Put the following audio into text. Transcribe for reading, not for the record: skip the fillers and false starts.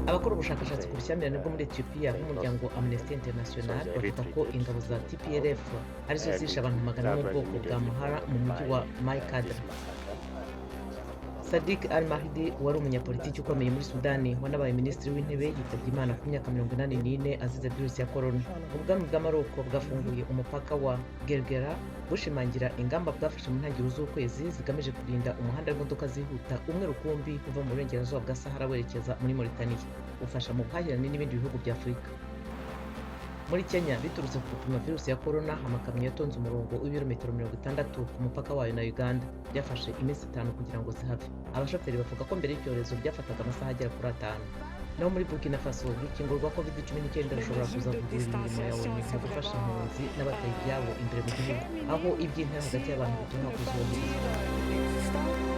abakora ubushakashatsi ku bushyamirane bwo muri Ethiopia nk'umuryango Amnesty International bavuga ko ingabo za TPLF arizo zishe abantu magana mu bwoko bwa Amhara mu mujyi wa Maikadra. Sadiq Al-Mahdi wari umunyapolitiki ukomeye muri Sudani wanabaye minisitiri w'intebe yitabye Imana ku myaka 84 azize virusi ya corona. Ubwami bwa Maroko bwafunguye umupaka wa Gergera bushimangira ingamba bwafashe mu ntangiriro z'ukwezi zigamije kurinda umuhanda w'imodoka zihuta umwe rukumbi kuva mu burengerazuba bwa Sahara werekeza muri Mauritania. Ufasha mu buhahirane n'ibindi bihugu bya Afurika. Muri Kenya biturutse ku gupima virusi ya corona, amakamyo yatonze umurongo w'ibirometero 60 ku mupaka wayo na Uganda. Byafashe iminsi 5 kugira ngo zihave. Abashoferi bavuga ko mbere y'icyorezo byafataga amasaha agera kuri 5. Naho muri Burkina Faso urukingo rwa COVID-19 rushobora kuzavugurura imirimo ya ONU mu gufasha impunzi n'abataye ibyabo imbere mu gihugu, aho iby'intera hagati y'abantu bituma kuzubahirizwa.